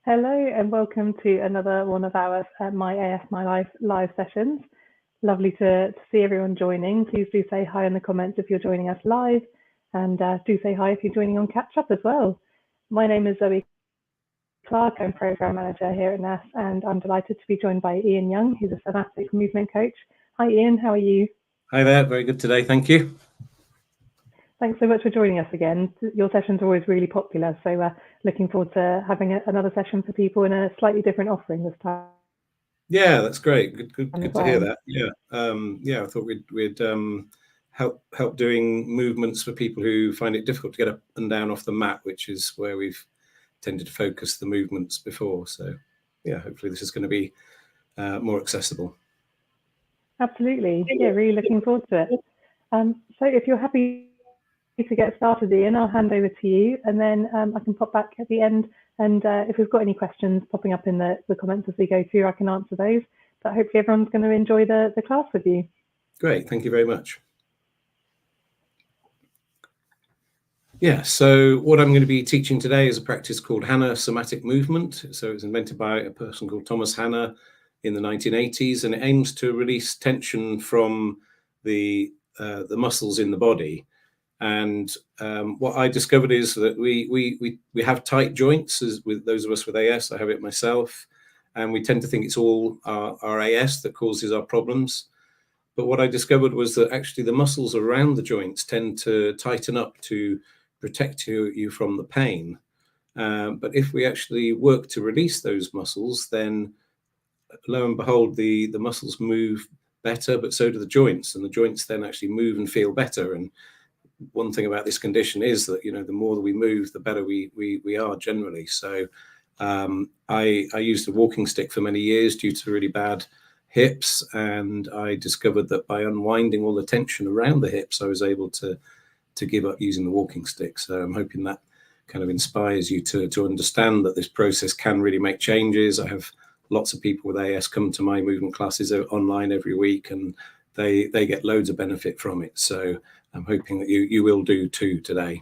Hello and welcome to another one of our My AS My Life live sessions. Lovely to see everyone joining. Please do say hi in the comments if you're joining us live, and do say hi if you're joining on catch up as well. My name is Zoe Clark. I'm Program Manager here at NAS, and I'm delighted to be joined by Ian Young, who's a Somatic Movement Coach. Hi Ian, how are you? Hi there, very good today, thank you. Thanks so much for joining us again. Your sessions are always really popular, so looking forward to having another session for people in a slightly different offering this time. Yeah, that's great. Good to hear that. Yeah, I thought we'd help doing movements for people who find it difficult to get up and down off the mat, which is where we've tended to focus the movements before. So, yeah, hopefully this is going to be more accessible. Absolutely. Yeah, really looking forward to it. So if you're happy to get started, Ian, I'll hand over to you, and then I can pop back at the end. And if we've got any questions popping up in the comments as we go through, I can answer those. But hopefully everyone's going to enjoy the class with you. Great, thank you very much. Yeah, so what I'm going to be teaching today is a practice called Hanna Somatic Movement. So it was invented by a person called Thomas Hanna in the 1980s, and it aims to release tension from the muscles in the body. And what I discovered is that we have tight joints, as with those of us with AS. I have it myself, and we tend to think it's all our AS that causes our problems. But what I discovered was that actually the muscles around the joints tend to tighten up to protect you from the pain. But if we actually work to release those muscles, then lo and behold, the muscles move better, but so do the joints, and the joints then actually move and feel better. And one thing about this condition is that, you know, the more that we move, the better we are generally. So I used a walking stick for many years due to really bad hips, and I discovered that by unwinding all the tension around the hips, I was able to give up using the walking stick. So I'm hoping that kind of inspires you to understand that this process can really make changes. I have lots of people with AS come to my movement classes online every week, and they get loads of benefit from it. So I'm hoping that you will do too today.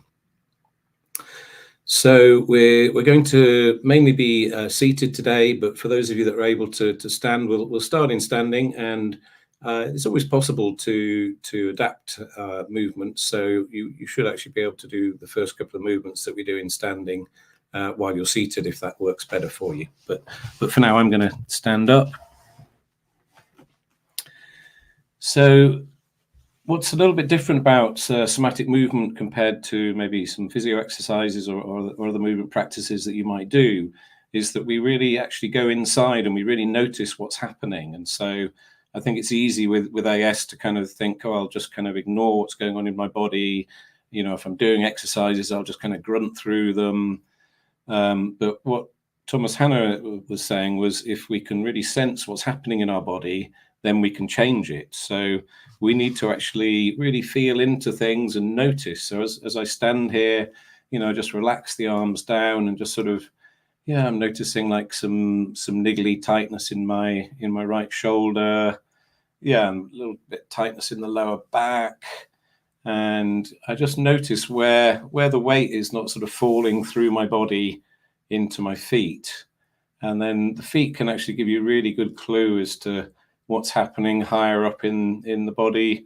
So we're going to mainly be seated today, but for those of you that are able to stand, we'll start in standing, and it's always possible to adapt movements. So you should actually be able to do the first couple of movements that we do in standing while you're seated, if that works better for you. But for now, I'm going to stand up. So what's a little bit different about somatic movement compared to maybe some physio exercises or other movement practices that you might do is that we really actually go inside and we really notice what's happening. And so I think it's easy with AS to kind of think, oh, I'll just kind of ignore what's going on in my body. You know, if I'm doing exercises, I'll just kind of grunt through them. But what Thomas Hanna was saying was, if we can really sense what's happening in our body, then we can change it. So we need to actually really feel into things and notice. So as I stand here, you know, just relax the arms down and just sort of, yeah, I'm noticing like some niggly tightness in my right shoulder. Yeah, and a little bit tightness in the lower back. And I just notice where the weight is not sort of falling through my body into my feet. And then the feet can actually give you a really good clue as to what's happening higher up in the body.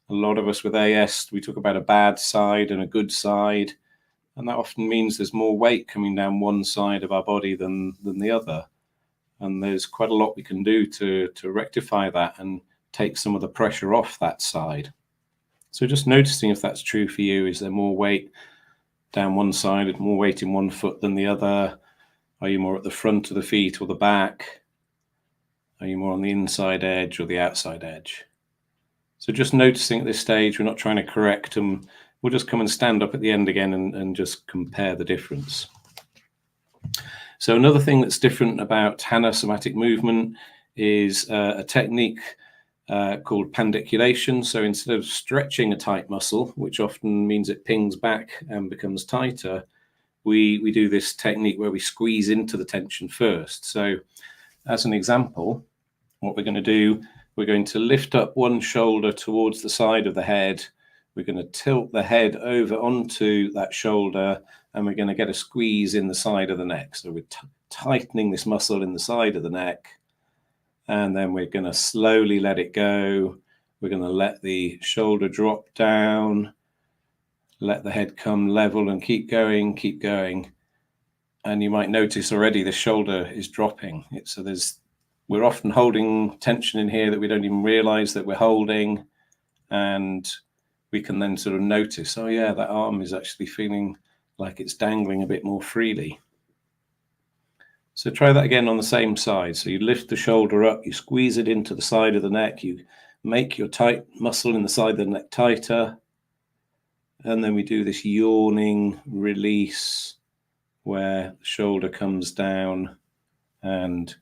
A lot of us with AS, we talk about a bad side and a good side. And that often means there's more weight coming down one side of our body than the other. And there's quite a lot we can do to rectify that and take some of the pressure off that side. So just noticing if that's true for you. Is there more weight down one side, more weight in one foot than the other? Are you more at the front of the feet or the back? Are you more on the inside edge or the outside edge? So just noticing at this stage, we're not trying to correct them. We'll just come and stand up at the end again and just compare the difference. So another thing that's different about Hanna somatic movement is a technique called pandiculation. So instead of stretching a tight muscle, which often means it pings back and becomes tighter, we do this technique where we squeeze into the tension first. So as an example, what we're going to do, we're going to lift up one shoulder towards the side of the head. we're going to tilt the head over onto that shoulder, and we're going to get a squeeze in the side of the neck. So we're tightening this muscle in the side of the neck, and then we're going to slowly let it go. We're going to let the shoulder drop down, let the head come level, and keep going, keep going. And you might notice already the shoulder is dropping. We're often holding tension in here that we don't even realize that we're holding. And we can then sort of notice, oh yeah, that arm is actually feeling like it's dangling a bit more freely. So try that again on the same side. So you lift the shoulder up, you squeeze it into the side of the neck, you make your tight muscle in the side of the neck tighter. And then we do this yawning release where the shoulder comes down, and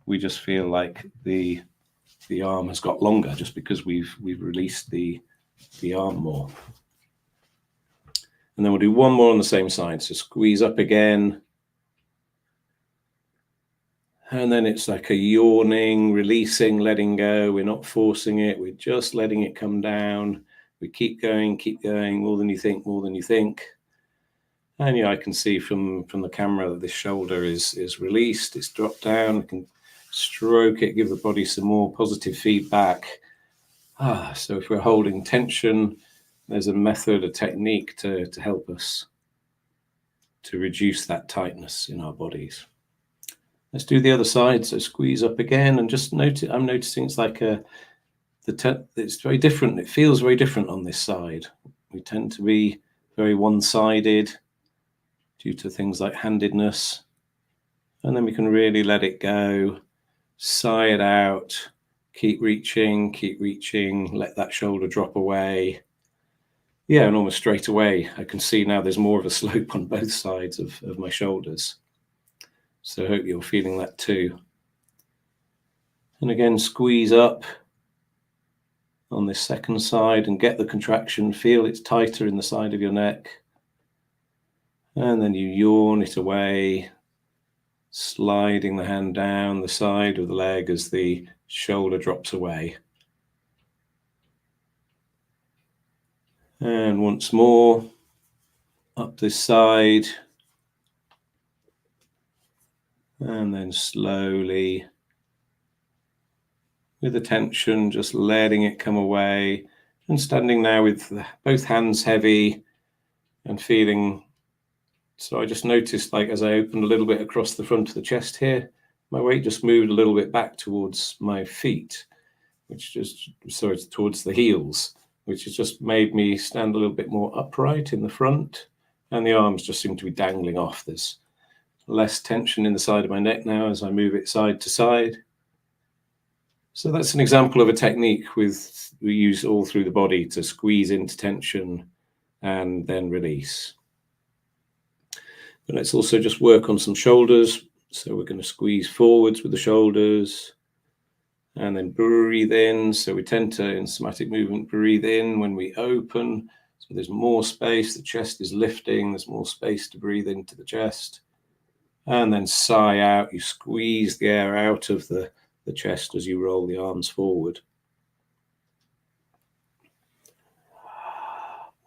we just feel like the arm has got longer just because we've released the arm more. And then we'll do one more on the same side. So squeeze up again. And then it's like a yawning, releasing, letting go. We're not forcing it. We're just letting it come down. We keep going, more than you think, more than you think. And yeah, I can see from the camera that this shoulder is released. It's dropped down. I can stroke it, give the body some more positive feedback. So if we're holding tension, there's a method, a technique to help us to reduce that tightness in our bodies. Let's do the other side. So squeeze up again, and just notice. I'm noticing it's like it's very different. It feels very different on this side. We tend to be very one-sided due to things like handedness, and then we can really let it go, sigh it out, keep reaching, let that shoulder drop away. Yeah, and almost straight away, I can see now there's more of a slope on both sides of my shoulders. So I hope you're feeling that too. And again, squeeze up on this second side and get the contraction. Feel it's tighter in the side of your neck. And then you yawn it away, sliding the hand down the side of the leg as the shoulder drops away. And once more, up this side. And then slowly, with the tension, just letting it come away. And standing now with both hands heavy and feeling. So I just noticed, like, as I opened a little bit across the front of the chest here, my weight just moved a little bit back towards my feet, towards the heels, which has just made me stand a little bit more upright in the front, and the arms just seem to be dangling off. There's less tension in the side of my neck now as I move it side to side. So that's an example of a technique we use all through the body to squeeze into tension and then release. But let's also just work on some shoulders. So we're going to squeeze forwards with the shoulders and then breathe in. So we tend to, in somatic movement, breathe in when we open. So there's more space, the chest is lifting, there's more space to breathe into the chest. And then sigh out, you squeeze the air out of the chest as you roll the arms forward.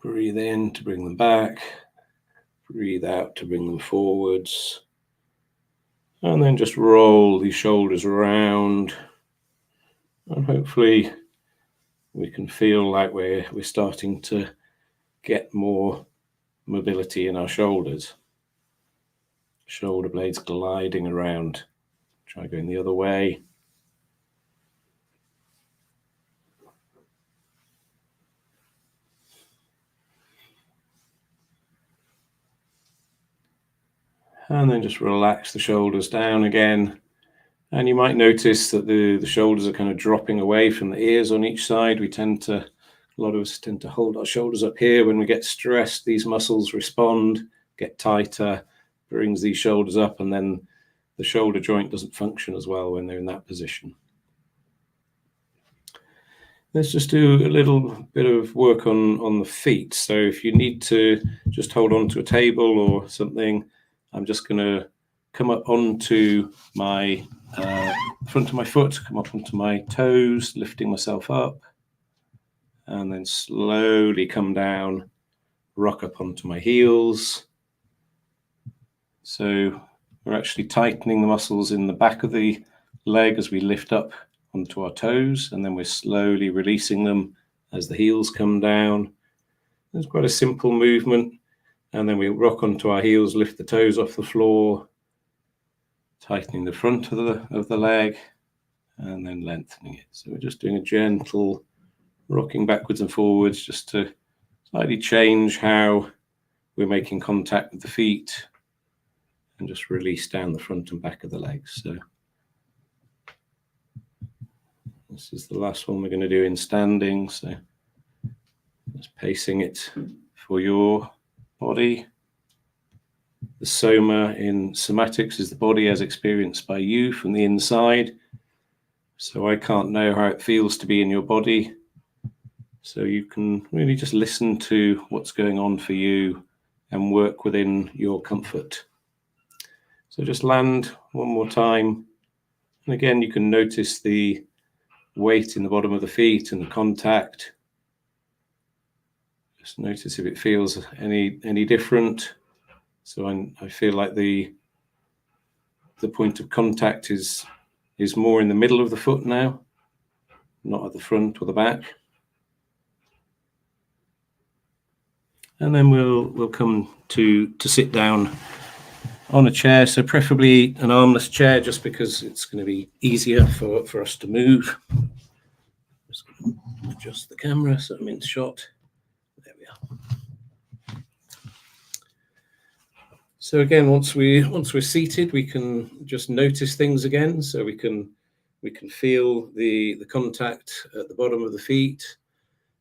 Breathe in to bring them back. Breathe out to bring them forwards. And then just roll the shoulders around. And hopefully we can feel like we're starting to get more mobility in our shoulders. Shoulder blades gliding around. Try going the other way. And then just relax the shoulders down again. And you might notice that the shoulders are kind of dropping away from the ears on each side. A lot of us tend to hold our shoulders up here. When we get stressed, these muscles respond, get tighter, brings these shoulders up, and then the shoulder joint doesn't function as well when they're in that position. Let's just do a little bit of work on the feet. So if you need to just hold on to a table or something, I'm just going to come up onto my front of my foot, come up onto my toes, lifting myself up. and then slowly come down, rock up onto my heels. So we're actually tightening the muscles in the back of the leg as we lift up onto our toes, and then we're slowly releasing them as the heels come down. It's quite a simple movement. And then we rock onto our heels, lift the toes off the floor, tightening the front of the leg, and then lengthening it. So we're just doing a gentle rocking backwards and forwards, just to slightly change how we're making contact with the feet, and just release down the front and back of the legs. So this is the last one we're going to do in standing. So just pacing it for your body. The soma in somatics is the body as experienced by you from the inside. So I can't know how it feels to be in your body. So you can really just listen to what's going on for you and work within your comfort. So just land one more time. And again, you can notice the weight in the bottom of the feet and the contact. Just notice if it feels any different. So I feel like the point of contact is more in the middle of the foot now, not at the front or the back. And then we'll come to sit down on a chair, so preferably an armless chair, just because it's going to be easier for us to move. Just going to adjust the camera so I'm in shot. There we are. So again, once we're seated, we can just notice things again. So we can feel the contact at the bottom of the feet.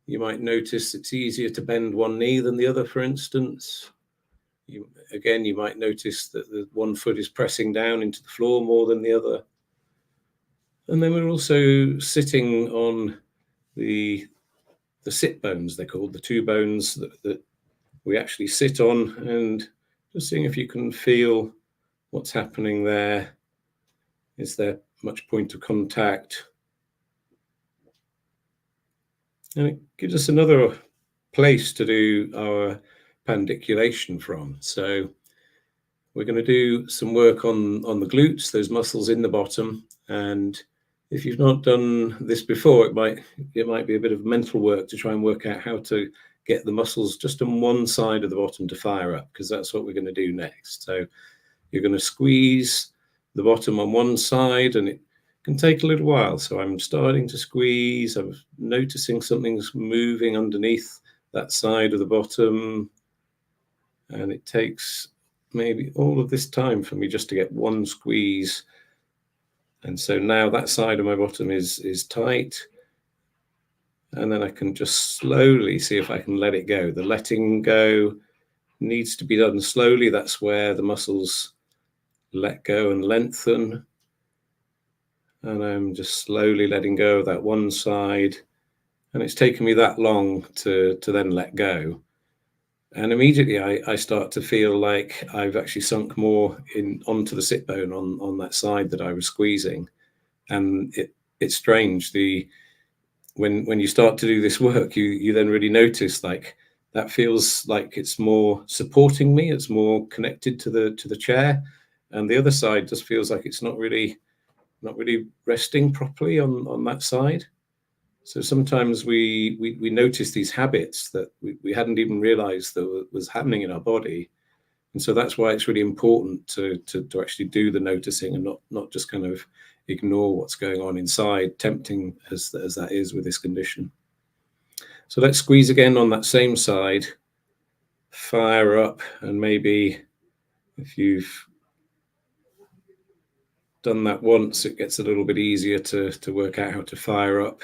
You might notice it's easier to bend one knee than the other, for instance. You might notice that the one foot is pressing down into the floor more than the other. And then we're also sitting on the sit bones, they're called, the two bones that we actually sit on, and just seeing if you can feel what's happening there. Is there much point of contact? And it gives us another place to do our pandiculation from. So we're going to do some work on the glutes, those muscles in the bottom. And if you've not done this before, it might be a bit of mental work to try and work out how to get the muscles just on one side of the bottom to fire up, because that's what we're going to do next. So you're going to squeeze the bottom on one side, and it can take a little while. So I'm starting to squeeze. I'm noticing something's moving underneath that side of the bottom, and it takes maybe all of this time for me just to get one squeeze. And so now that side of my bottom is tight, and then I can just slowly see if I can let it go. The letting go needs to be done slowly. That's where the muscles let go and lengthen. And I'm just slowly letting go of that one side, and it's taken me that long to then let go. And immediately I start to feel like I've actually sunk more onto the sit bone on that side that I was squeezing. And it's strange. When you start to do this work, you then really notice like that feels like it's more supporting me. It's more connected to the chair, and the other side just feels like it's not really resting properly on that side. So sometimes we notice these habits that we hadn't even realized that was happening in our body. And so that's why it's really important to actually do the noticing and not just kind of ignore what's going on inside, tempting as that is with this condition. So let's squeeze again on that same side, fire up, and maybe if you've done that once, it gets a little bit easier to work out how to fire up.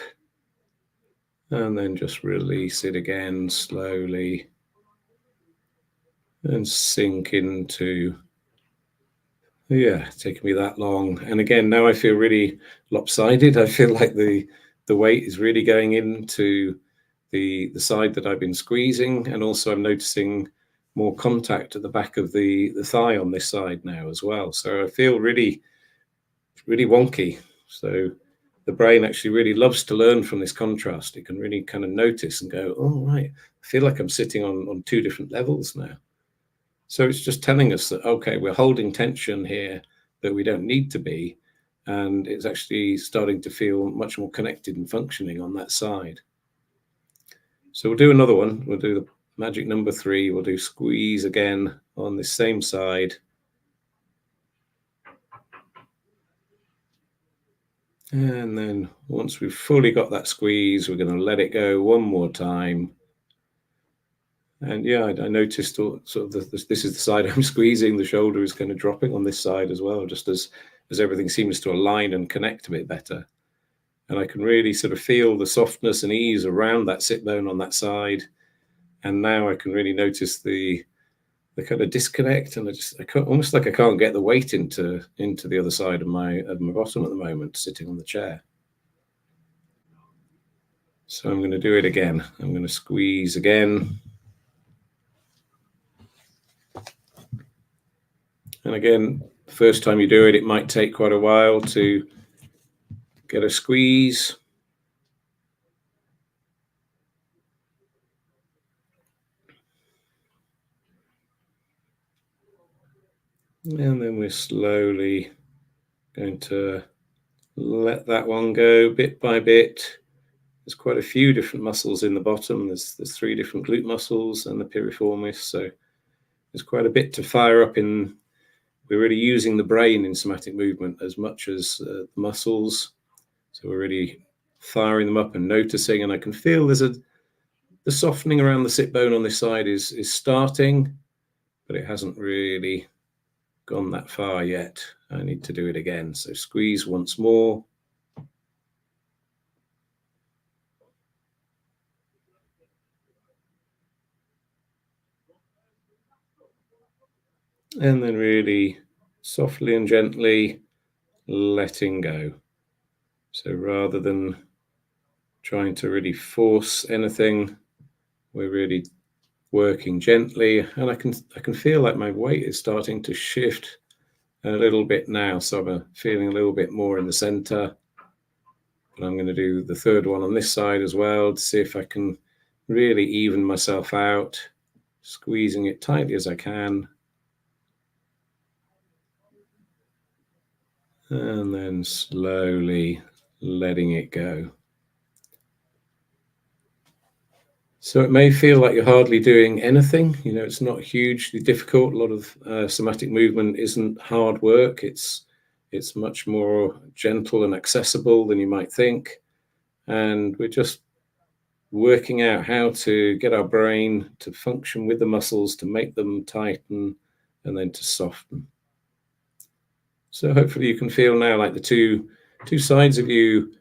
And then just release it again slowly and sink into, taking me that long. And again, now I feel really lopsided. I feel like the weight is really going into the side that I've been squeezing, and also I'm noticing more contact at the back of the thigh on this side now as well. So I feel really, really wonky. So the brain actually really loves to learn from this contrast. It can really kind of notice and go, oh, right, I feel like I'm sitting on two different levels now. So it's just telling us that, okay, we're holding tension here that we don't need to be, and it's actually starting to feel much more connected and functioning on that side. So we'll do another one. We'll do the magic number 3. We'll do squeeze again on the same side. And then once we've fully got that squeeze, we're going to let it go one more time. And yeah, I noticed sort of this is the side I'm squeezing. The shoulder is kind of dropping on this side as well, just as everything seems to align and connect a bit better. And I can really sort of feel the softness and ease around that sit bone on that side. And now I can really notice the kind of disconnect, and almost like I can't get the weight into the other side of my bottom at the moment, sitting on the chair. So I'm going to do it again. I'm going to squeeze again. And again, the first time you do it, it might take quite a while to get a squeeze. And then we're slowly going to let that one go bit by bit. There's quite a few different muscles in the bottom. There's 3 different glute muscles and the piriformis. So there's quite a bit to fire up in. We're really using the brain in somatic movement as much as the muscles. So we're really firing them up and noticing. And I can feel the softening around the sit bone on this side is starting, but it hasn't really gone that far yet. I need to do it again. So squeeze once more. And then really softly and gently letting go. So rather than trying to really force anything, we're really working gently. And I can feel like my weight is starting to shift a little bit now. So I'm feeling a little bit more in the center. But I'm going to do the third one on this side as well to see if I can really even myself out, squeezing it tightly as I can. And then slowly letting it go. So it may feel like you're hardly doing anything. You know, it's not hugely difficult. A lot of somatic movement isn't hard work. It's much more gentle and accessible than you might think. And we're just working out how to get our brain to function with the muscles, to make them tighten, and then to soften. So hopefully you can feel now like the two sides of you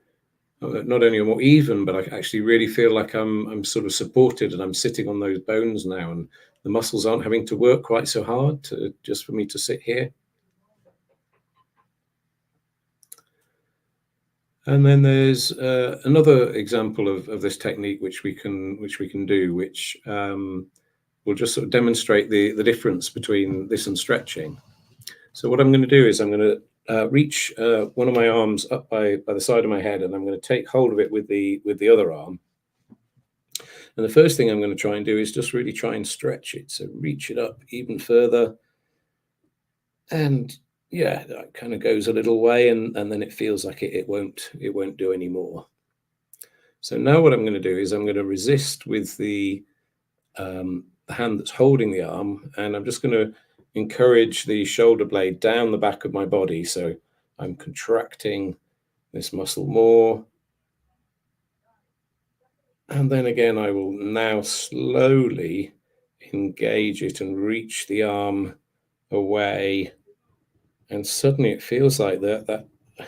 not only are more even, but I actually really feel like I'm sort of supported and I'm sitting on those bones now, and the muscles aren't having to work quite so hard just for me to sit here. And then there's another example of this technique which we can do, which will just sort of demonstrate the difference between this and stretching. So what I'm going to do is I'm going to reach one of my arms up by the side of my head, and I'm going to take hold of it with the other arm. And the first thing I'm going to try and do is just really try and stretch it. So reach it up even further. And yeah, that kind of goes a little way, and then it feels like it won't do any more. So now what I'm going to do is I'm going to resist with the hand that's holding the arm, and I'm just going to encourage the shoulder blade down the back of my body. So I'm contracting this muscle more. And then again, I will now slowly engage it and reach the arm away. And suddenly it feels like that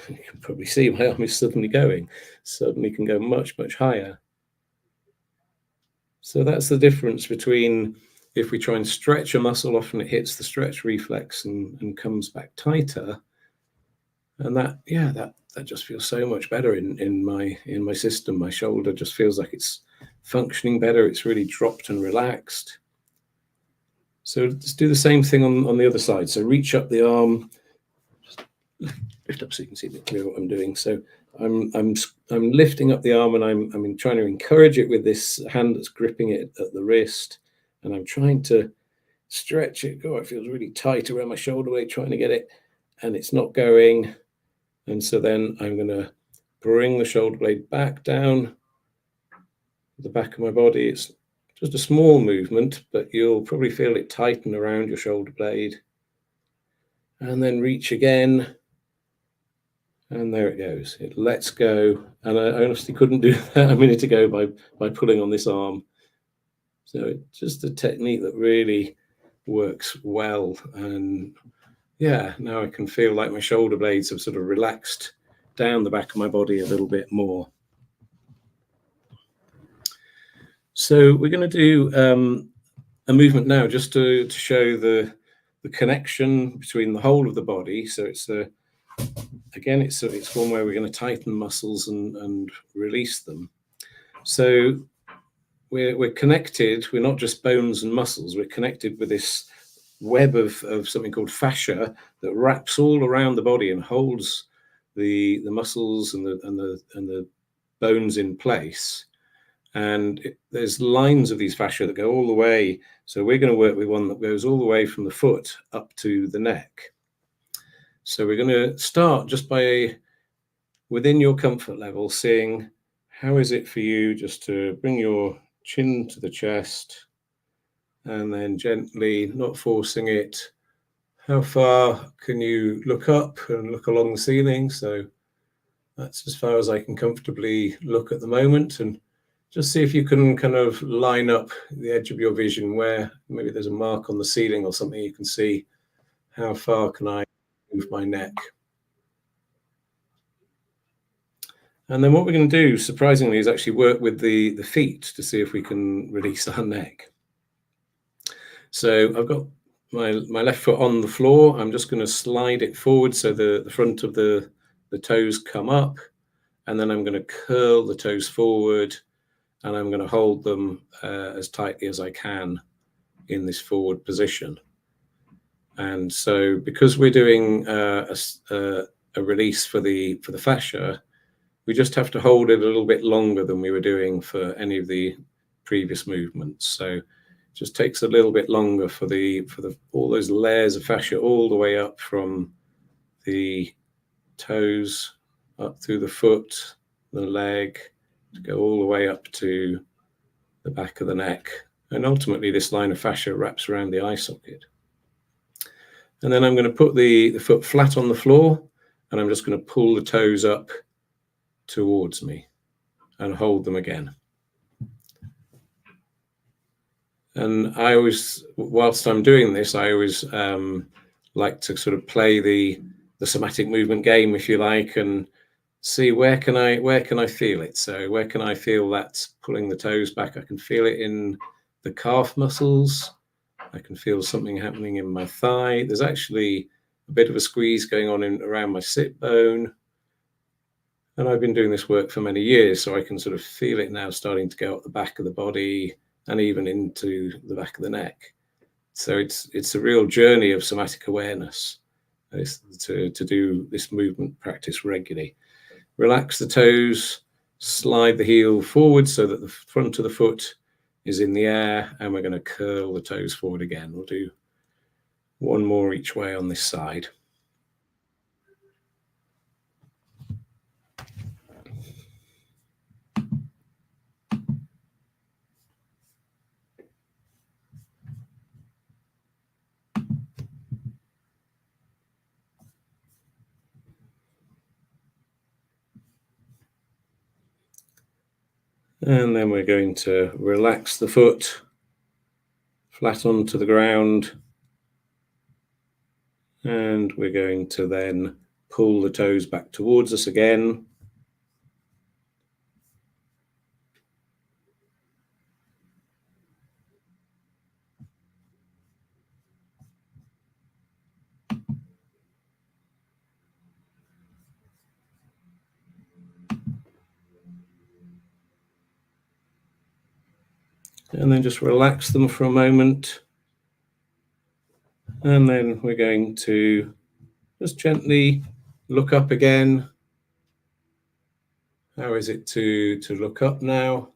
you can probably see my arm is suddenly can go much, much higher. So that's the difference between if we try and stretch a muscle, often it hits the stretch reflex and comes back tighter. And that just feels so much better in my system. My shoulder just feels like it's functioning better. It's really dropped and relaxed. So let's do the same thing on the other side. So reach up the arm, just lift up so you can see a bit clearer what I'm doing. So I'm lifting up the arm, and I'm trying to encourage it with this hand that's gripping it at the wrist, and I'm trying to stretch it. Oh, it feels really tight around my shoulder blade, trying to get it, and it's not going. And so then I'm going to bring the shoulder blade back down the back of my body. It's just a small movement, but you'll probably feel it tighten around your shoulder blade. And then reach again. And there it goes. It lets go. And I honestly couldn't do that a minute ago by pulling on this arm. So it's just a technique that really works well. And yeah, now I can feel like my shoulder blades have sort of relaxed down the back of my body a little bit more. So we're going to do a movement now just to show the connection between the whole of the body. So it's again, it's one where we're going to tighten muscles and release them. So we're connected. We're not just bones and muscles. We're connected with this web of something called fascia that wraps all around the body and holds the muscles and the bones in place. And there's lines of these fascia that go all the way. So we're going to work with one that goes all the way from the foot up to the neck. So we're going to start just by, within your comfort level, seeing how is it for you just to bring your chin to the chest and then gently, not forcing it. How far can you look up and look along the ceiling? So that's as far as I can comfortably look at the moment, and just see if you can kind of line up the edge of your vision where maybe there's a mark on the ceiling or something. You can see how far can I move my neck. And then what we're going to do, surprisingly, is actually work with the feet to see if we can release our neck. So I've got my left foot on the floor. I'm just going to slide it forward so the front of the toes come up, and then I'm going to curl the toes forward, and I'm going to hold them as tightly as I can in this forward position. And so because we're doing a release for the fascia, we just have to hold it a little bit longer than we were doing for any of the previous movements. So it just takes a little bit longer for all those layers of fascia all the way up from the toes up through the foot, the leg, to go all the way up to the back of the neck. And ultimately this line of fascia wraps around the eye socket. And then I'm going to put the foot flat on the floor, and I'm just going to pull the toes up towards me and hold them again. And I always, whilst I'm doing this, I always like to sort of play the somatic movement game, if you like, and see where can I feel it. So where can I feel that pulling the toes back? I can feel it in the calf muscles. I can feel something happening in my thigh. There's actually a bit of a squeeze going on around my sit bone. And I've been doing this work for many years, so I can sort of feel it now starting to go up the back of the body and even into the back of the neck. So it's a real journey of somatic awareness to do this movement practice regularly. Relax the toes, slide the heel forward so that the front of the foot is in the air, and we're going to curl the toes forward again. We'll do one more each way on this side. And then we're going to relax the foot flat onto the ground. And we're going to then pull the toes back towards us again. And then just relax them for a moment. And then we're going to just gently look up again How is it to look up now?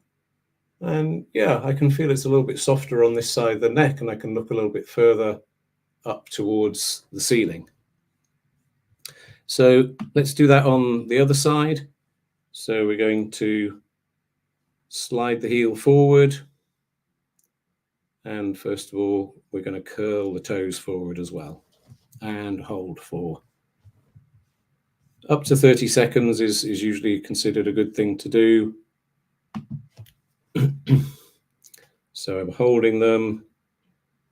And yeah, I can feel it's a little bit softer on this side of the neck, and I can look a little bit further up towards the ceiling. So let's do that on the other side. So we're going to slide the heel forward. And first of all, we're going to curl the toes forward as well and hold for up to 30 seconds is usually considered a good thing to do. So I'm holding them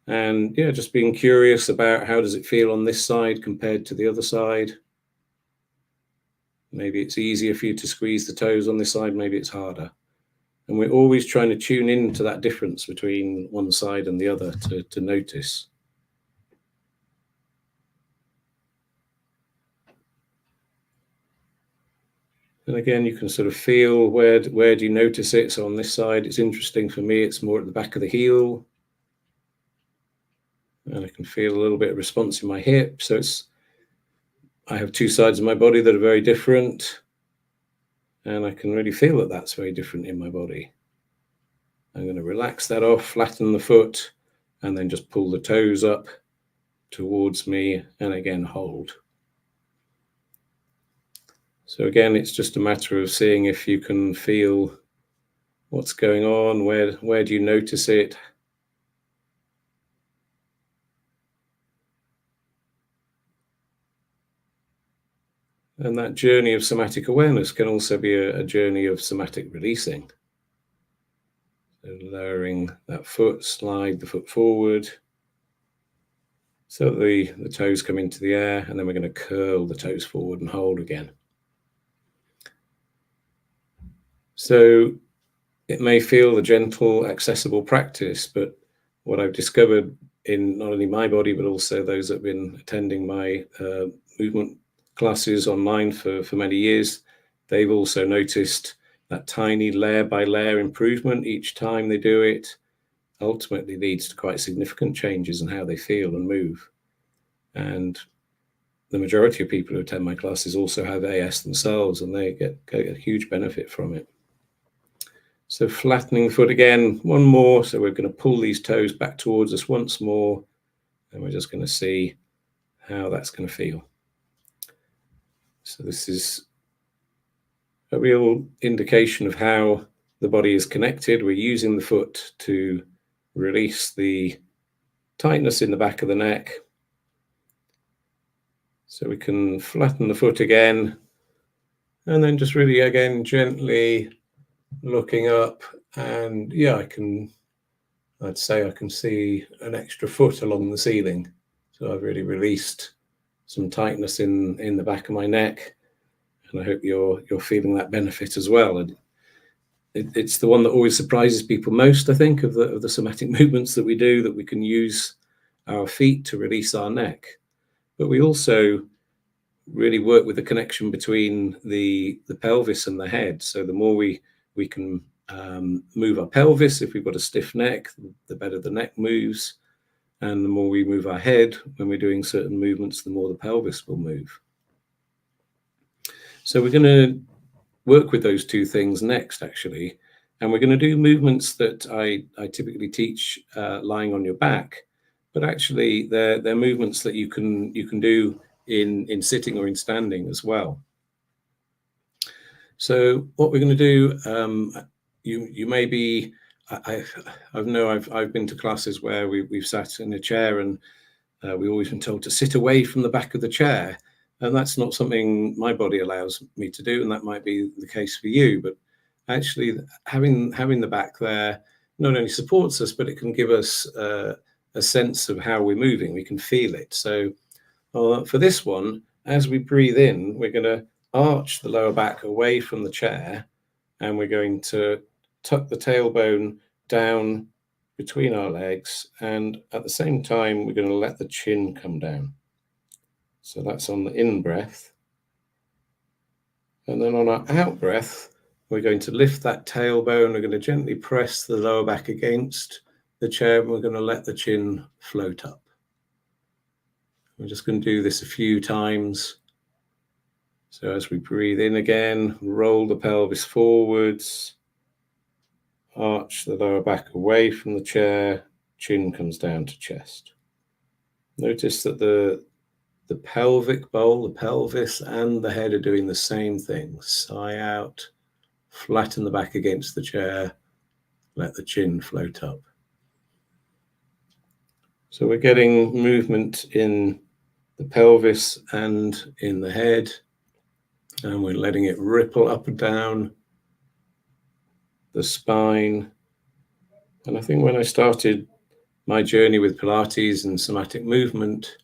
and yeah, just being curious about how does it feel on this side compared to the other side. Maybe it's easier for you to squeeze the toes on this side, maybe it's harder. And we're always trying to tune into that difference between one side and the other to notice. And again, you can sort of feel where do you notice it. So on this side, it's interesting for me, it's more at the back of the heel. And I can feel a little bit of response in my hip. So I have two sides of my body that are very different. And I can really feel that that's very different in my body. I'm going to relax that off, flatten the foot, and then just pull the toes up towards me and again hold. So again, it's just a matter of seeing if you can feel what's going on, where do you notice it? And that journey of somatic awareness can also be a journey of somatic releasing. So lowering that foot, slide the foot forward so that the toes come into the air, and then we're going to curl the toes forward and hold again. So it may feel a gentle, accessible practice, but what I've discovered in not only my body, but also those that have been attending my movement classes online for many years, they've also noticed that tiny layer by layer improvement each time they do it ultimately leads to quite significant changes in how they feel and move. And the majority of people who attend my classes also have AS themselves, and they get a huge benefit from it. So flattening the foot again, one more. So we're going to pull these toes back towards us once more, and we're just going to see how that's going to feel. So this is a real indication of how the body is connected. We're using the foot to release the tightness in the back of the neck. So we can flatten the foot again, and then just really again gently looking up, and yeah, I'd say I can see an extra foot along the ceiling. So I've really released some tightness in the back of my neck, and I hope you're feeling that benefit as well. And it's the one that always surprises people most, I think, of the somatic movements that we do, that we can use our feet to release our neck. But we also really work with the connection between the pelvis and the head. So the more we can move our pelvis, if we've got a stiff neck, the better the neck moves. And the more we move our head when we're doing certain movements, the more the pelvis will move. So we're going to work with those two things next, actually. And we're going to do movements that I typically teach lying on your back, but actually they're movements that you can do in sitting or in standing as well. So what we're going to do, you may be, I've been to classes where we've sat in a chair, and we've always been told to sit away from the back of the chair. And that's not something my body allows me to do, and that might be the case for you. But actually, having the back there not only supports us, but it can give us a sense of how we're moving. We can feel it. So for this one, as we breathe in, we're going to arch the lower back away from the chair, and we're going to tuck the tailbone down between our legs, and at the same time, we're going to let the chin come down. So that's on the in breath. And then on our out breath, we're going to lift that tailbone. We're going to gently press the lower back against the chair, and we're going to let the chin float up. We're just going to do this a few times. So as we breathe in again, roll the pelvis forwards, arch the lower back away from the chair, chin comes down to chest. Notice that the pelvic bowl, the pelvis, and the head are doing the same thing. Sigh out, flatten the back against the chair, let the chin float up. So we're getting movement in the pelvis and in the head, and we're letting it ripple up and down the spine. And I think when I started my journey with Pilates and somatic movement,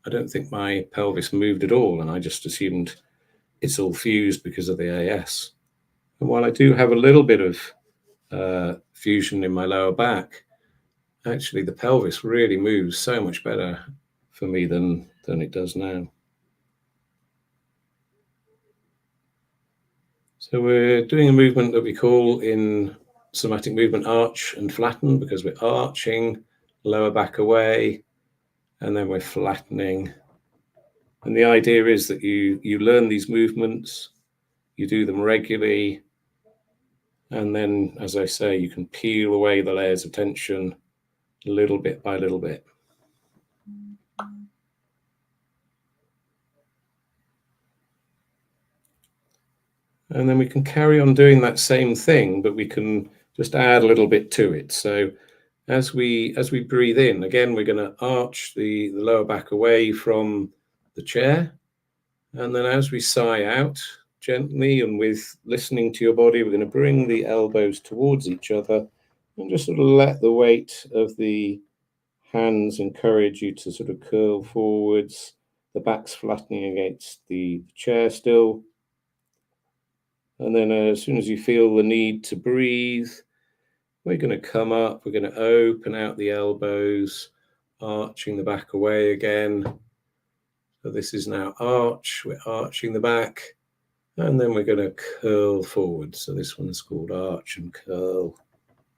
I don't think my pelvis moved at all, and I just assumed it's all fused because of the AS. And while I do have a little bit of fusion in my lower back, actually the pelvis really moves so much better for me than it does now. So we're doing a movement that we call in somatic movement arch and flatten, because we're arching lower back away and then we're flattening. And the idea is that you learn these movements, you do them regularly, and then, as I say, you can peel away the layers of tension little bit by little bit. And then we can carry on doing that same thing, but we can just add a little bit to it. So as we breathe in, again, we're going to arch the lower back away from the chair. And then as we sigh out gently and with listening to your body, we're going to bring the elbows towards each other and just sort of let the weight of the hands encourage you to sort of curl forwards. The back's flattening against the chair still. And then as soon as you feel the need to breathe, we're going to come up, we're going to open out the elbows, arching the back away again. So this is now arch, we're arching the back, and then we're going to curl forward. So this one's called arch and curl,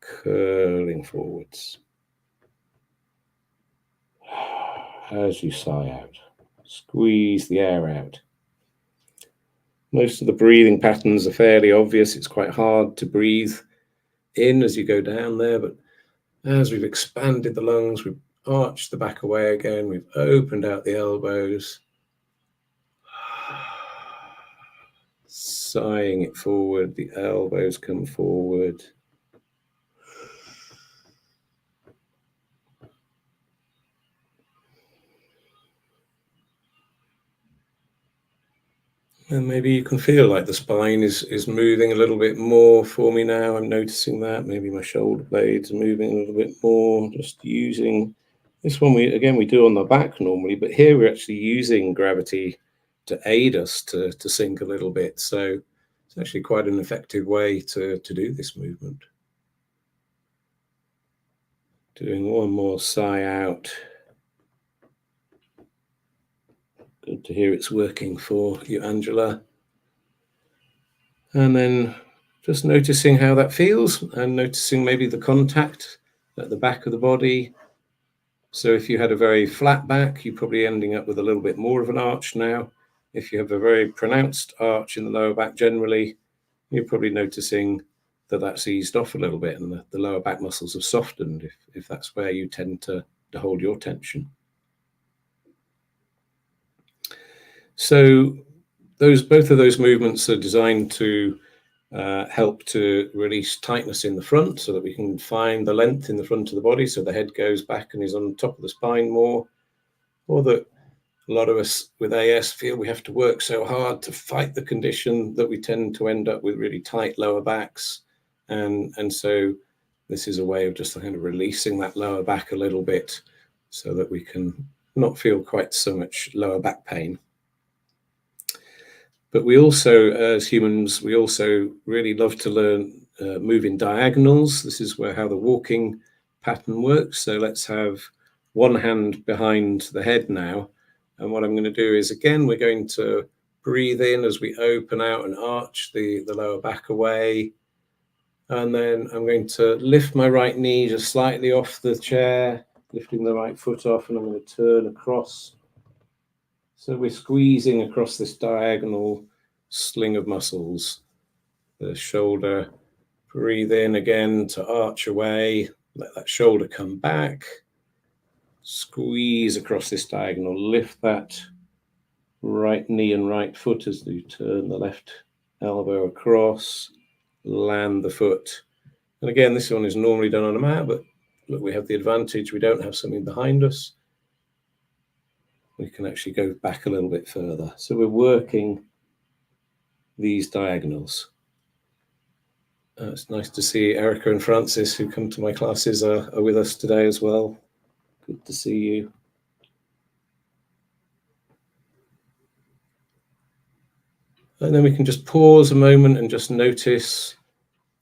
curling forwards. As you sigh out, squeeze the air out. Most of the breathing patterns are fairly obvious. It's quite hard to breathe in as you go down there, but as we've expanded the lungs, we've arched the back away again, we've opened out the elbows, sighing it forward, the elbows come forward. And maybe you can feel like the spine is moving a little bit more for me now. I'm noticing that. Maybe my shoulder blades are moving a little bit more. Just using this one, we do on the back normally, but here we're actually using gravity to aid us to sink a little bit. So it's actually quite an effective way to do this movement. Doing one more sigh out. Good to hear it's working for you, Angela. And then just noticing how that feels and noticing maybe the contact at the back of the body. So if you had a very flat back, you're probably ending up with a little bit more of an arch now. If you have a very pronounced arch in the lower back generally, you're probably noticing that that's eased off a little bit and the lower back muscles have softened if that's where you tend to hold your tension. So both of those movements are designed to help to release tightness in the front so that we can find the length in the front of the body so the head goes back and is on top of the spine more, or that a lot of us with AS feel we have to work so hard to fight the condition that we tend to end up with really tight lower backs. And so this is a way of just kind of releasing that lower back a little bit so that we can not feel quite so much lower back pain. But we also, as humans, we also really love to learn move in diagonals. This is how the walking pattern works. So let's have one hand behind the head now. And what I'm going to do is, again, we're going to breathe in as we open out and arch the lower back away. And then I'm going to lift my right knee just slightly off the chair, lifting the right foot off, and I'm going to turn across, So we're squeezing across this diagonal sling of muscles. The shoulder, breathe in again to arch away, let that shoulder come back, squeeze across this diagonal, lift that right knee and right foot as you turn the left elbow across, land the foot. And again, this one is normally done on a mat, but look, we have the advantage, we don't have something behind us. We can actually go back a little bit further. So we're working these diagonals. It's nice to see Erica and Francis, who come to my classes, are with us today as well. Good to see you. And then we can just pause a moment and just notice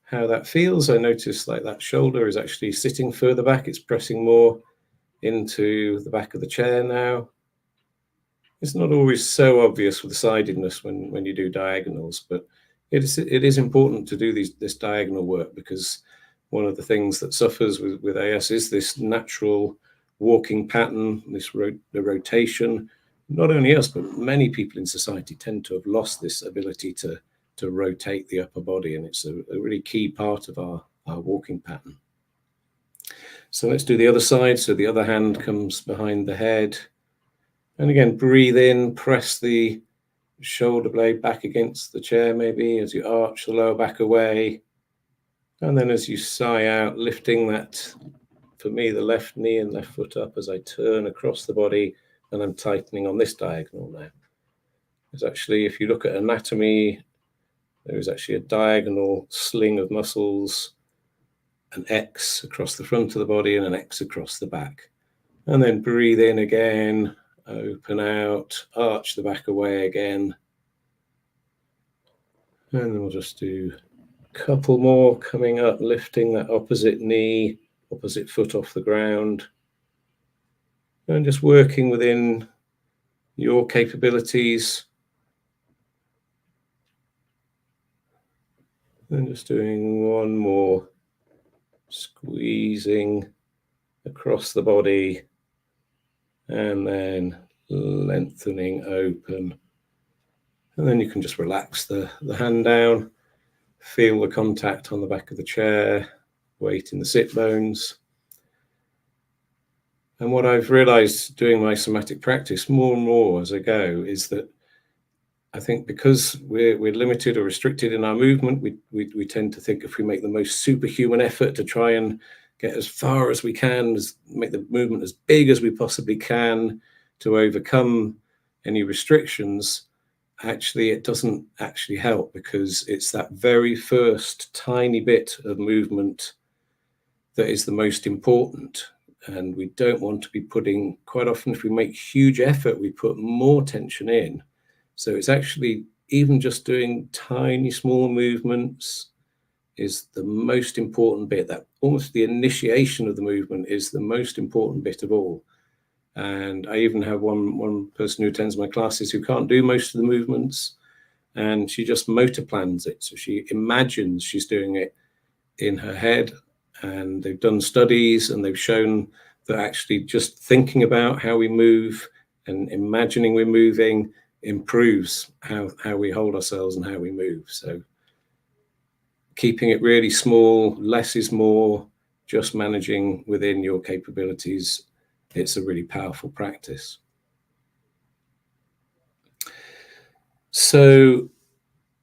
how that feels. I notice like that shoulder is actually sitting further back. It's pressing more into the back of the chair now. It's not always so obvious with the sidedness when you do diagonals, but it is important to do this diagonal work, because one of the things that suffers with AS is this natural walking pattern, the rotation. Not only us, but many people in society tend to have lost this ability to rotate the upper body, and it's a really key part of our walking pattern. So let's do the other side. So the other hand comes behind the head. And again, breathe in, press the shoulder blade back against the chair maybe as you arch the lower back away. And then as you sigh out, lifting that, for me, the left knee and left foot up as I turn across the body, and I'm tightening on this diagonal now. There's actually, if you look at anatomy, there is actually a diagonal sling of muscles, an X across the front of the body and an X across the back. And then breathe in again, open out, arch the back away again. And then we'll just do a couple more, coming up, lifting that opposite knee, opposite foot off the ground. And just working within your capabilities. And just doing one more, squeezing across the body, and then lengthening open. And then you can just relax the hand down, feel the contact on the back of the chair, weight in the sit bones. And what I've realized doing my somatic practice more and more as I go is that I think because we're limited or restricted in our movement, we tend to think if we make the most superhuman effort to try and get as far as we can, make the movement as big as we possibly can to overcome any restrictions, actually it doesn't actually help, because it's that very first tiny bit of movement that is the most important. And we don't want to be putting, quite often if we make huge effort, we put more tension in. So it's actually even just doing tiny small movements is the most important bit. That almost the initiation of the movement is the most important bit of all. And I even have one person who attends my classes who can't do most of the movements, and she just motor plans it. So she imagines she's doing it in her head, and they've done studies and they've shown that actually just thinking about how we move and imagining we're moving improves how we hold ourselves and how we move. So keeping it really small, less is more, just managing within your capabilities, it's a really powerful practice. So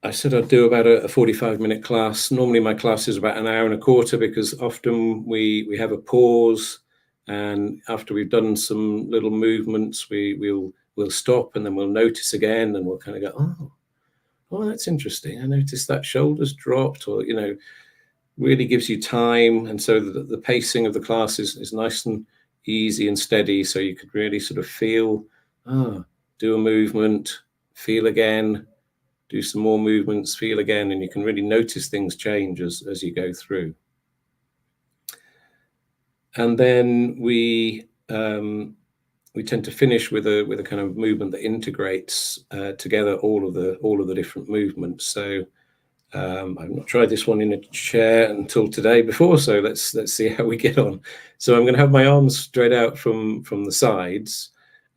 I said I'd do about a 45-minute class. Normally my class is about an hour and a quarter, because often we have a pause, and after we've done some little movements, we'll stop, and then we'll notice again, and we'll kind of go, oh, that's interesting. I noticed that shoulder's dropped, or, really gives you time. And so the pacing of the class is nice and easy and steady. So you could really sort of feel, do a movement, feel again, do some more movements, feel again, and you can really notice things change as you go through. And then we tend to finish with a kind of movement that integrates together all of the different movements. So I've not tried this one in a chair until today before, so let's see how we get on. So I'm going to have my arms straight out from the sides,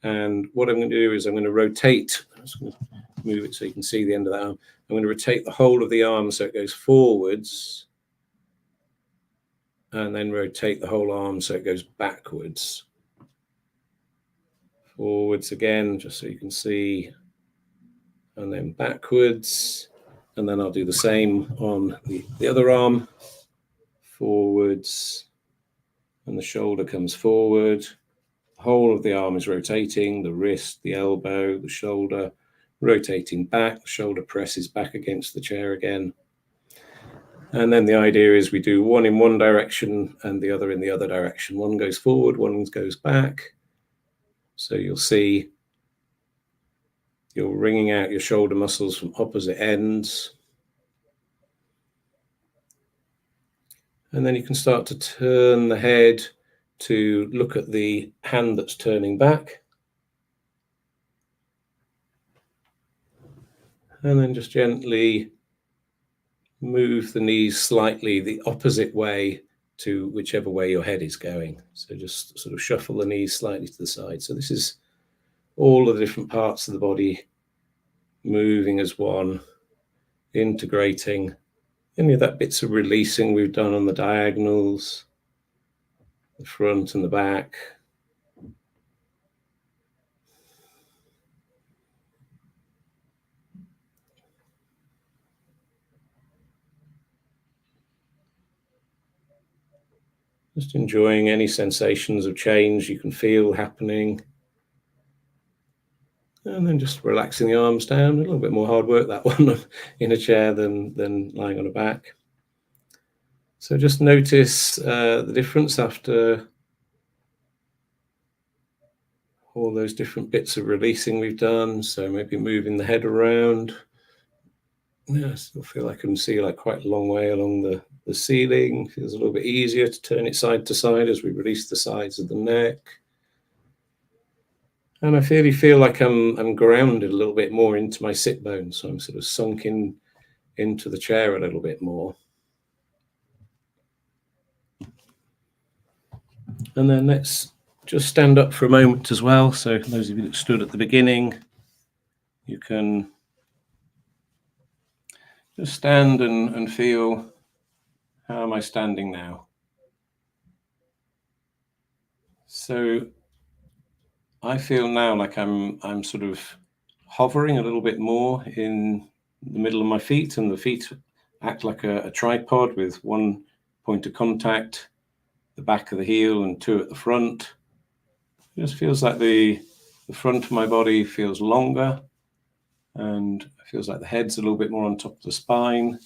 And what I'm going to do is I'm going to rotate. I'm just going to move it so you can see the end of that arm. I'm going to rotate the whole of the arm so it goes forwards, and then rotate the whole arm so it goes backwards. Forwards again, just so you can see, and then backwards. And then I'll do the same on the other arm. Forwards, and the shoulder comes forward. The whole of the arm is rotating, the wrist, the elbow, the shoulder, rotating back, the shoulder presses back against the chair again. And then the idea is we do one in one direction and the other in the other direction. One goes forward, one goes back. So you'll see you're wringing out your shoulder muscles from opposite ends. And then you can start to turn the head to look at the hand that's turning back. And then just gently move the knees slightly the opposite way to whichever way your head is going. So just sort of shuffle the knees slightly to the side. So this is all of the different parts of the body moving as one, integrating. Any of that bits of releasing we've done on the diagonals, the front and the back. Just enjoying any sensations of change you can feel happening. And then just relaxing the arms down. A little bit more hard work, that one, in a chair than lying on a back. So just notice the difference after all those different bits of releasing we've done. So maybe moving the head around. Yeah, I still feel I can see like quite a long way along the ceiling. Feels a little bit easier to turn it side to side as we release the sides of the neck. And I really feel like I'm grounded a little bit more into my sit bones. So I'm sort of sunk into the chair a little bit more. And then let's just stand up for a moment as well. So those of you that stood at the beginning, you can just stand and feel, how am I standing now? So I feel now like I'm sort of hovering a little bit more in the middle of my feet, and the feet act like a tripod with one point of contact, the back of the heel, and two at the front. It just feels like the front of my body feels longer, and it feels like the head's a little bit more on top of the spine,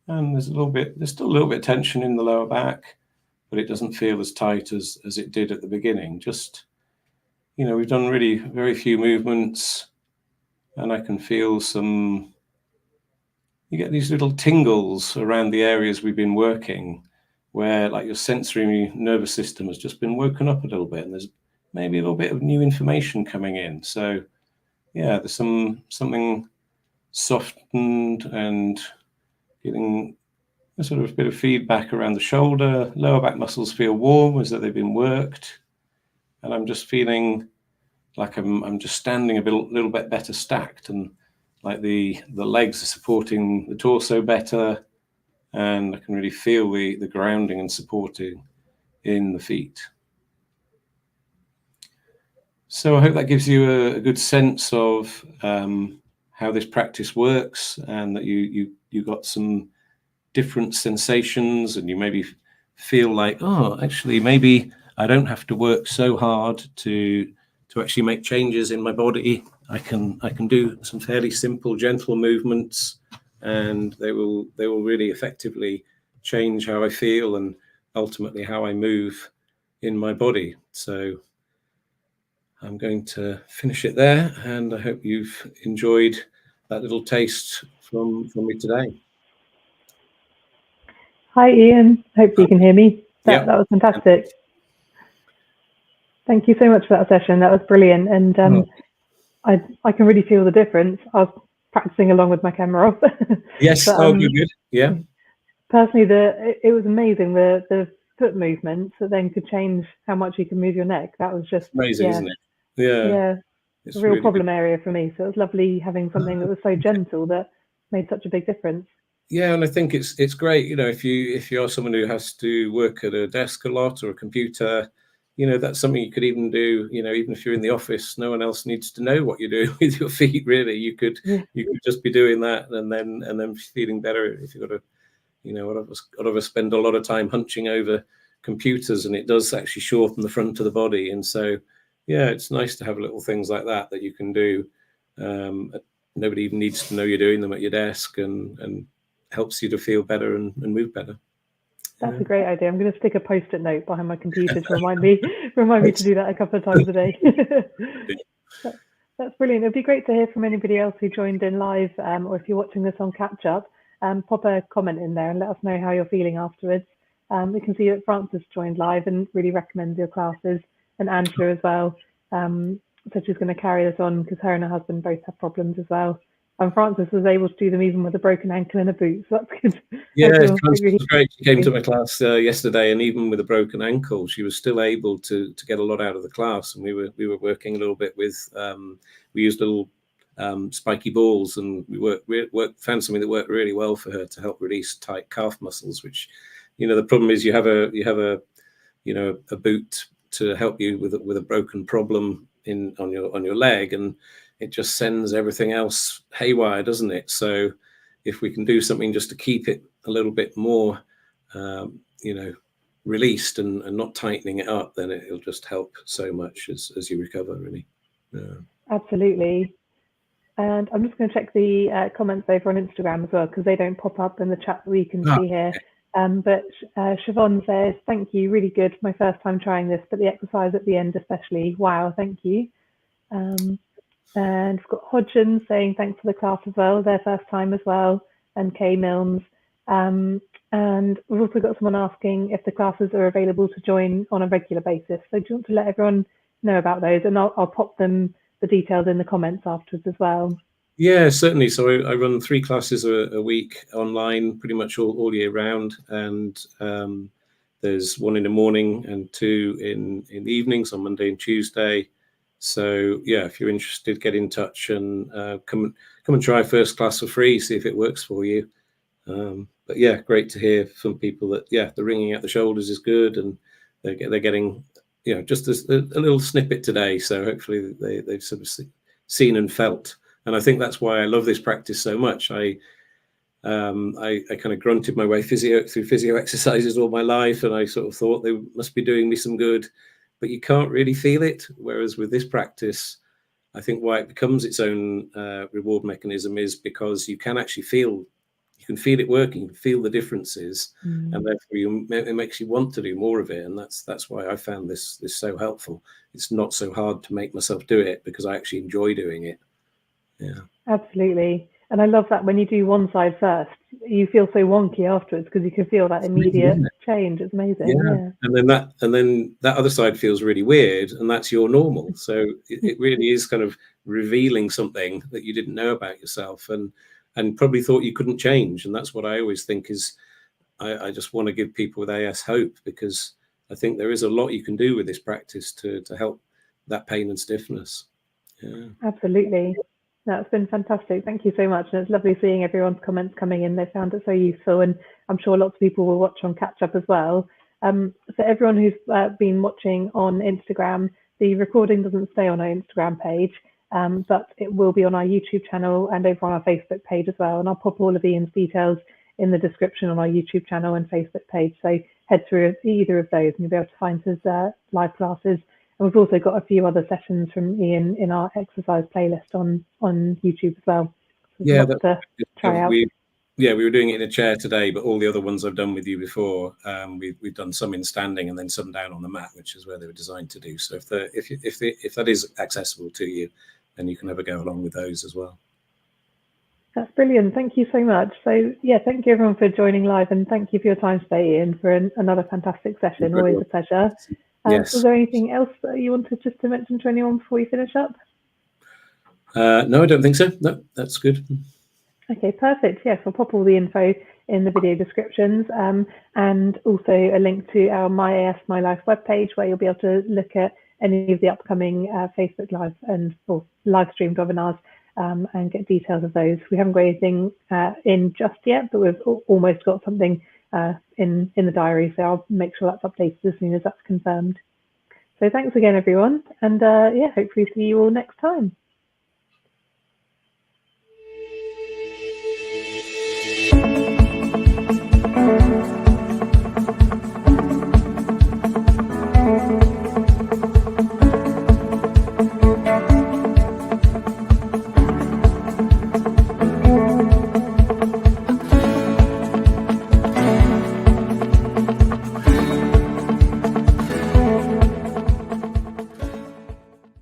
and there's still a little bit of tension in the lower back, but it doesn't feel as tight as it did at the beginning. Just, we've done really very few movements, and I can feel you get these little tingles around the areas we've been working, where like your sensory nervous system has just been woken up a little bit, and there's maybe a little bit of new information coming in. So yeah, there's something softened and getting a sort of bit of feedback around the shoulder. Lower back muscles feel warm as though they've been worked. And I'm just feeling like I'm just standing a little bit better stacked, and like the legs are supporting the torso better, and I can really feel the grounding and supporting in the feet. So I hope that gives you a good sense of how this practice works, and that you got some different sensations, and you maybe feel like, oh, actually, maybe I don't have to work so hard to actually make changes in my body. I can do some fairly simple, gentle movements, and they will really effectively change how I feel and ultimately how I move in my body. So I'm going to finish it there, and I hope you've enjoyed that little taste from me today. Hi, Ian. Hopefully you can hear me. That was fantastic. Thank you so much for that session. That was brilliant. And I can really feel the difference. I was practicing along with my camera off. Yes, but, good. Yeah. Personally, it was amazing. The foot movements that then could change how much you can move your neck. That was just amazing, isn't it? Yeah, it's a real really good. problem area for me. So it was lovely having something that was so gentle that made such a big difference. Yeah, and I think it's great, you know, if you are someone who has to work at a desk a lot or a computer, you know, that's something you could even do, you know, even if you're in the office, no one else needs to know what you're doing with your feet, really. Yeah, You could just be doing that and then feeling better. If you've got to, you know, a lot of us spend a lot of time hunching over computers, and it does actually shorten the front of the body. And so, yeah, it's nice to have little things like that you can do. Um, Nobody even needs to know you're doing them at your desk, and helps you to feel better and move better. that's Yeah. a great idea. I'm going to stick a post-it note behind my computer to remind me to do that a couple of times a day. That- That's brilliant. It'd be great to hear from anybody else who joined in live, or if you're watching this on catch up, pop a comment in there and let us know how you're feeling afterwards. We can see that Frances joined live and really recommends your classes, and Angela as well. So she's going to carry this on because her and her husband both have problems as well. And Frances was able to do them even with a broken ankle and a boot, so that's good. Yeah, Hopefully, Frances really. was great. She came to my class yesterday, and even with a broken ankle, she was still able to get a lot out of the class. And we were working a little bit with we used little spiky balls, and found something that worked really well for her to help release tight calf muscles. Which, you know, the problem is you have a you know, a boot to help you with a broken problem on your leg, and it just sends everything else haywire, doesn't it? So if we can do something just to keep it a little bit more, you know, released and not tightening it up, then it'll just help so much as you recover, really. Yeah. Absolutely. And I'm just going to check the comments over on Instagram as well, because they don't pop up in the chat that we can Ah, see here. But Siobhan says, thank you, really good. My first time trying this, but the exercise at the end especially. Wow, thank you. And we've got Hodgson saying thanks for the class as well, their first time as well, and Kay Milnes. And we've also got someone asking if the classes are available to join on a regular basis. So do you want to let everyone know about those? And I'll pop them the details in the comments afterwards as well. Yeah, certainly. So I run 3 classes a week online, pretty much all year round, and there's 1 in the morning and 2 in the evenings on Monday and Tuesday. So yeah, if you're interested, get in touch and come and try first class for free, see if it works for you. But yeah, great to hear from people that the ringing at the shoulders is good, and they're getting, you know, just a little snippet today. So hopefully they've sort of seen and felt. And I think that's why I love this practice so much. I kind of grunted my way through physio exercises all my life, and I sort of thought they must be doing me some good, but you can't really feel it. Whereas with this practice, I think why it becomes its own reward mechanism is because you can actually feel it working, you can feel the differences, and therefore it makes you want to do more of it. And that's why I found this so helpful. It's not so hard to make myself do it because I actually enjoy doing it. Yeah. Absolutely. And I love that when you do one side first, you feel so wonky afterwards because you can feel that immediate change. It's amazing. Yeah. Yeah. And then that other side feels really weird, and that's your normal. So it really is kind of revealing something that you didn't know about yourself, and probably thought you couldn't change. And that's what I always think is I just want to give people with AS hope, because I think there is a lot you can do with this practice to help that pain and stiffness. Yeah. Absolutely. That's been fantastic. Thank you so much. And it's lovely seeing everyone's comments coming in. They found it so useful. And I'm sure lots of people will watch on catch up as well. So everyone who's been watching on Instagram, the recording doesn't stay on our Instagram page, but it will be on our YouTube channel and over on our Facebook page as well. And I'll pop all of Ian's details in the description on our YouTube channel and Facebook page. So head through either of those and you'll be able to find his live classes. And we've also got a few other sessions from Ian in our exercise playlist on YouTube as well. So Yeah, lots to try out. we were doing it in a chair today, but all the other ones I've done with you before, we've done some in standing and then some down on the mat, which is where they were designed to do. So if that is accessible to you, then you can have a go along with those as well. That's brilliant. Thank you so much. So yeah, thank you everyone for joining live, and thank you for your time today, Ian, for another fantastic session. Always a pleasure. Yes. Was there anything else that you wanted just to mention to anyone before we finish up? No, I don't think so. No, that's good. Okay, perfect. Yes, I'll pop all the info in the video descriptions, and also a link to our My AS My Life webpage where you'll be able to look at any of the upcoming Facebook Live or live streamed webinars and get details of those. We haven't got anything in just yet, but we've almost got something in the diary, so I'll make sure that's updated as soon as that's confirmed. So thanks again, everyone, and yeah, hopefully see you all next time.